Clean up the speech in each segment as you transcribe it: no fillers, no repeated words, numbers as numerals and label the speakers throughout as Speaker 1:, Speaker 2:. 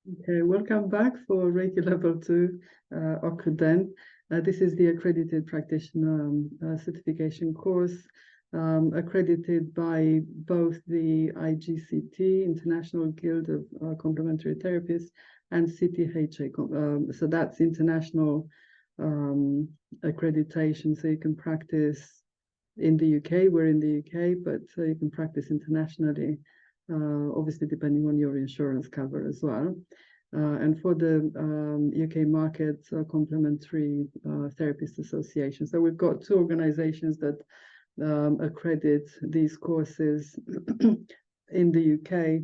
Speaker 1: Okay, welcome back for Reiki Level 2 Okuden. This is the Accredited Practitioner certification course, accredited by both the IGCT, International Guild of Complementary Therapists, and CThA. So that's international accreditation, so you can practice in the UK. We're in the UK, but you can practice internationally. Obviously depending on your insurance cover as well. And for the UK market, Complementary Therapist Association. So we've got two organizations that accredit these courses in the UK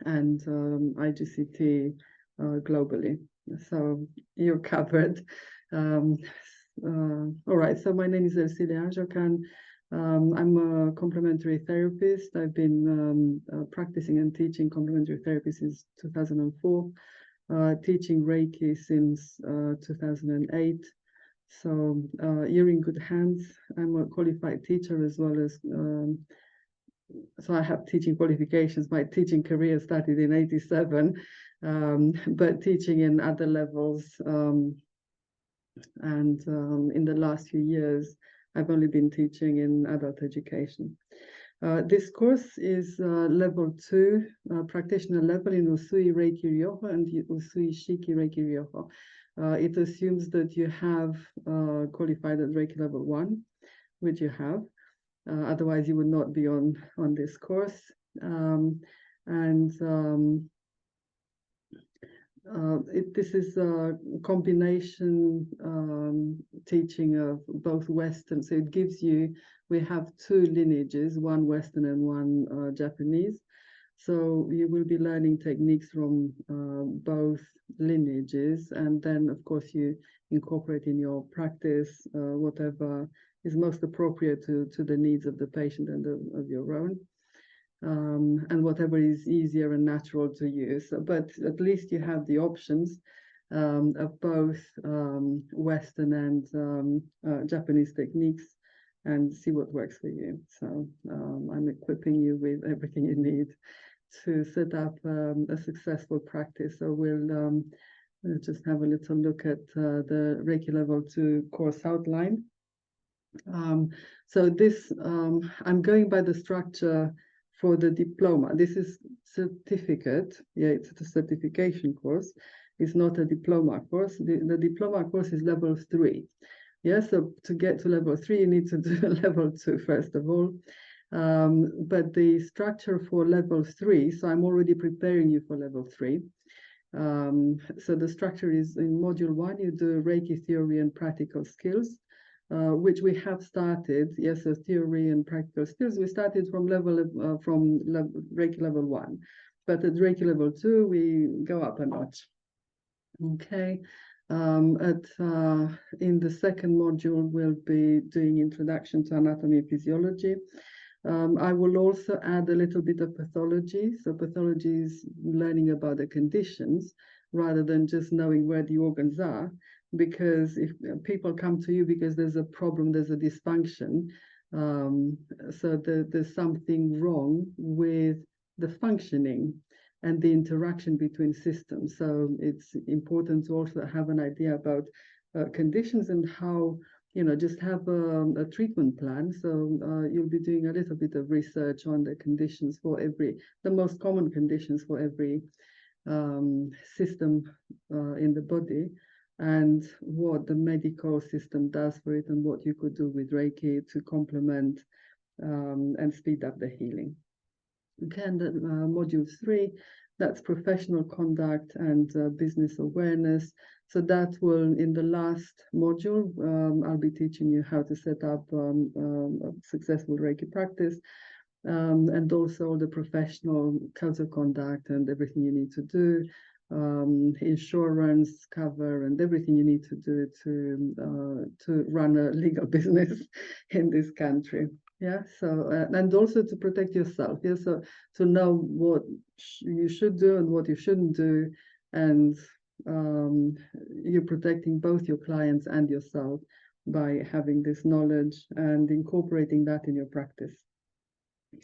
Speaker 1: and IGCT globally. So you're covered. All right, so my name is CThA. I'm a complementary therapist. I've been practicing and teaching complementary therapy since 2004, teaching Reiki since 2008. So you're in good hands. I'm a qualified teacher as well as, so I have teaching qualifications. My teaching career started in '87, but teaching in other levels. And in the last few years, I've only been teaching in adult education. This course is level 2, practitioner level in Usui Reiki Ryoho and Usui Shiki Reiki Ryoho. It assumes that you have qualified at Reiki level 1, which you have. Otherwise, you would not be on this course. This is a combination teaching of both Western. So it gives you, we have two lineages, one Western and one Japanese. So you will be learning techniques from both lineages. And then, of course, you incorporate in your practice whatever is most appropriate to the needs of the patient and of your own. And whatever is easier and natural to use. But at least you have the options of both Western and Japanese techniques and see what works for you. So I'm equipping you with everything you need to set up a successful practice. So we'll just have a little look at the Reiki Level 2 course outline. So this, I'm going by the structure for the diploma. This is certificate. Yeah, it's a certification course. It's not a diploma course. The diploma course is level 3. Yeah, so to get to level 3, you need to do level 2 first of all. But the structure for level 3, so I'm already preparing you for level 3. So the structure is in module 1, you do Reiki theory and practical skills. Which we have started, yes, so theory and practical skills. We started from Reiki level 1, but at Reiki level 2, we go up a notch. Okay. In the second module, we'll be doing introduction to anatomy and physiology. I will also add a little bit of pathology. So pathology is learning about the conditions rather than just knowing where the organs are. Because if people come to you because there's a problem, there's a dysfunction, so there's something wrong with the functioning and the interaction between systems. So it's important to also have an idea about conditions and how, just have a treatment plan. So you'll be doing a little bit of research on the conditions for the most common conditions for every system in the body, and what the medical system does for it and what you could do with Reiki to complement and speed up the healing. Okay, and module 3, that's professional conduct and business awareness. So that will, in the last module, I'll be teaching you how to set up a successful Reiki practice, and also all the professional codes of conduct and everything you need to do. Insurance cover and everything you need to do to run a legal business in this country. Yeah, so and also to protect yourself. Yeah, so to know what you should do and what you shouldn't do, and you're protecting both your clients and yourself by having this knowledge and incorporating that in your practice.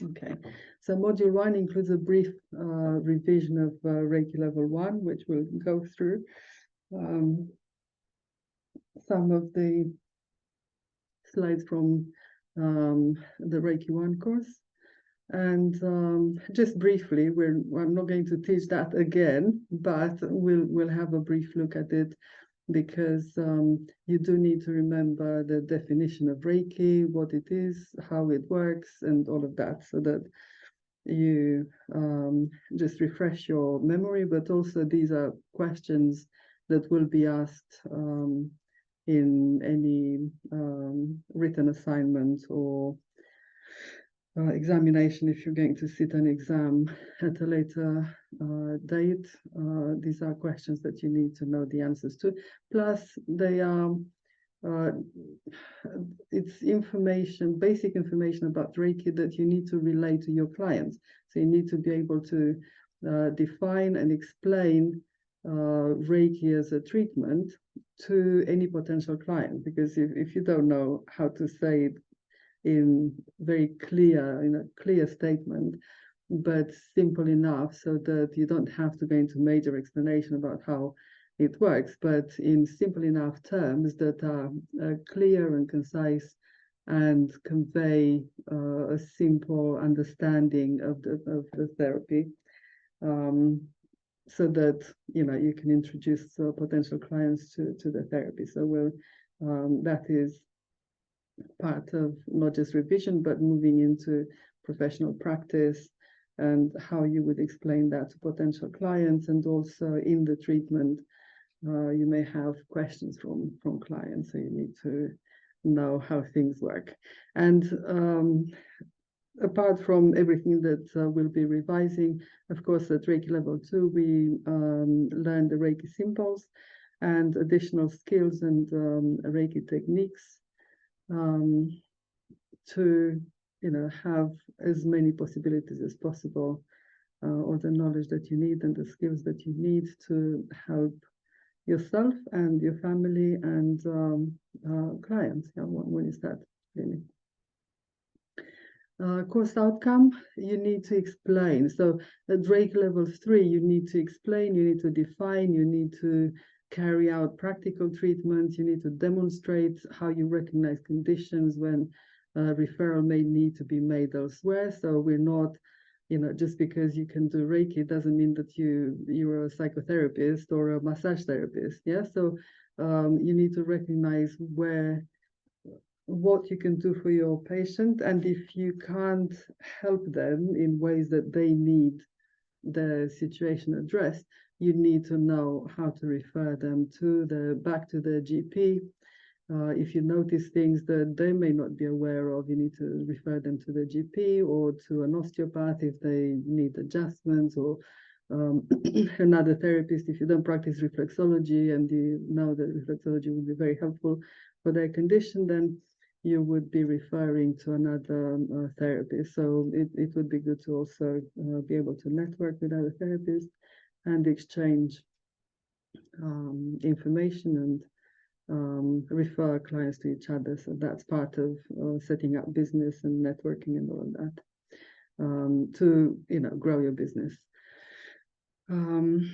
Speaker 1: Okay, so module 1 includes a brief revision of Reiki Level 1, which we'll go through. Some of the slides from the Reiki 1 course. And just briefly, I'm not going to teach that again, but we'll have a brief look at it, because you do need to remember the definition of Reiki, what it is, how it works, and all of that, so that you just refresh your memory. But also these are questions that will be asked in any written assignment or examination if you're going to sit an exam at a later date. These are questions that you need to know the answers to. Plus, they are it's information, basic information about Reiki that you need to relay to your clients. So you need to be able to define and explain Reiki as a treatment to any potential client, because if you don't know how to say it in very clear, in a clear statement, but simple enough so that you don't have to go into major explanation about how it works, but in simple enough terms that are clear and concise and convey a simple understanding of the therapy, so that you can introduce potential clients to the therapy. So that is part of not just revision, but moving into professional practice and how you would explain that to potential clients. And also in the treatment, you may have questions from clients, so you need to know how things work. And apart from everything that we'll be revising, of course, at Reiki Level 2, we learn the Reiki symbols and additional skills and Reiki techniques to have as many possibilities as possible, or the knowledge that you need and the skills that you need to help yourself and your family and clients. When is that really? Course outcome, you need to explain. So at Reiki Level 3, you need to explain, you need to define, you need to carry out practical treatments, you need to demonstrate how you recognize conditions when referral may need to be made elsewhere. So we're not, just because you can do Reiki doesn't mean that you're a psychotherapist or a massage therapist. Yeah, so you need to recognize what you can do for your patient, and if you can't help them in ways that they need the situation addressed, you need to know how to refer them back to the GP. If you notice things that they may not be aware of, you need to refer them to the GP or to an osteopath if they need adjustments, or another therapist if you don't practice reflexology and you know that reflexology would be very helpful for their condition, then you would be referring to another therapist. So it would be good to also be able to network with other therapists and exchange information and refer clients to each other. So that's part of setting up business and networking and all of that, to grow your business. And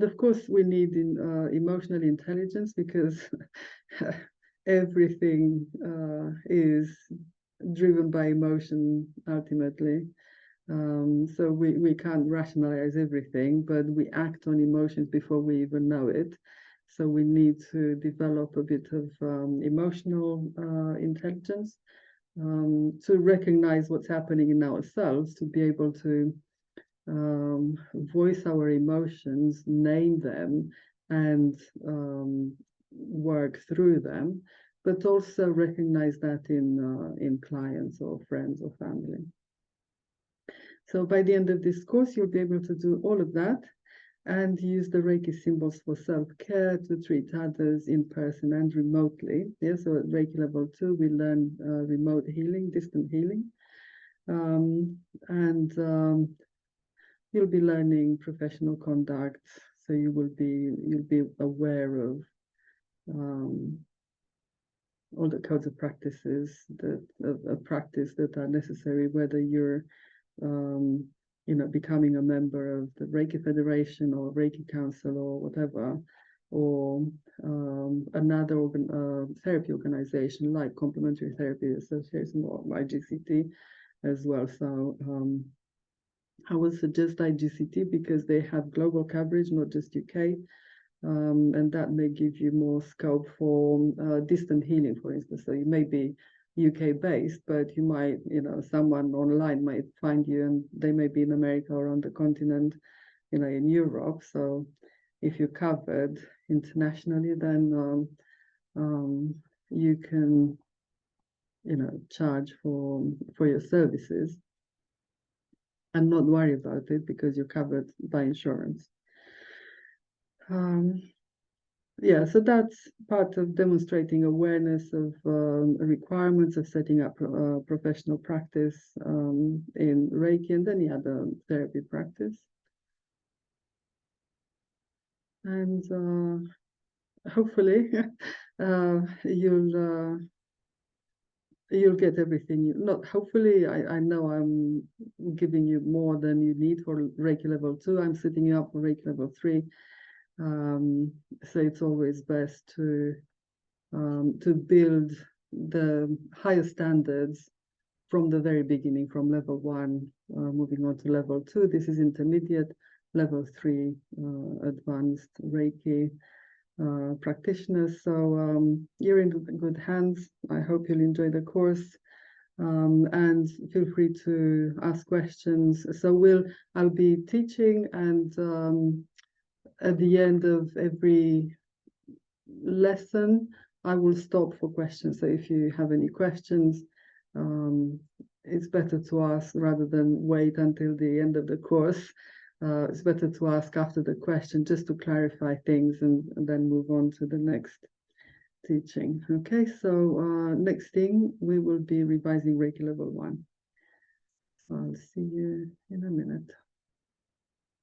Speaker 1: of course, we need emotional intelligence, because everything is driven by emotion ultimately. So we can't rationalize everything, but we act on emotions before we even know it. So we need to develop a bit of emotional intelligence to recognize what's happening in ourselves, to be able to voice our emotions, name them, and work through them, but also recognize that in clients or friends or family. So by the end of this course, you'll be able to do all of that and use the Reiki symbols for self-care to treat others in person and remotely. Yeah, so at Reiki Level 2, we learn remote healing, distant healing. You'll be learning professional conduct, so you'll be aware of all the codes of practices that of practice that are necessary, whether you're becoming a member of the Reiki Federation or Reiki Council or whatever, or another therapy organization like Complementary Therapy Association or IGCT as well. So I would suggest IGCT because they have global coverage, not just UK. And that may give you more scope for distant healing, for instance. So you may be UK based, but you might, someone online might find you and they may be in America or on the continent, in Europe. So if you're covered internationally, then you can, charge for your services and not worry about it because you're covered by insurance. Yeah, so that's part of demonstrating awareness of requirements of setting up professional practice in Reiki and any other therapy practice. And hopefully you'll get everything. Not hopefully, I know I'm giving you more than you need for Reiki Level 2. I'm setting you up for Reiki Level 3. So it's always best to build the higher standards from the very beginning, from level 1, moving on to level 2. This is intermediate. Level 3, advanced Reiki practitioners. So you're in good hands. I hope you'll enjoy the course. And feel free to ask questions. So I'll be teaching, and at the end of every lesson, I will stop for questions. So if you have any questions, it's better to ask rather than wait until the end of the course. It's better to ask after the question just to clarify things and then move on to the next teaching. Okay, so next thing, we will be revising Reiki Level 1. I'll see you in a minute.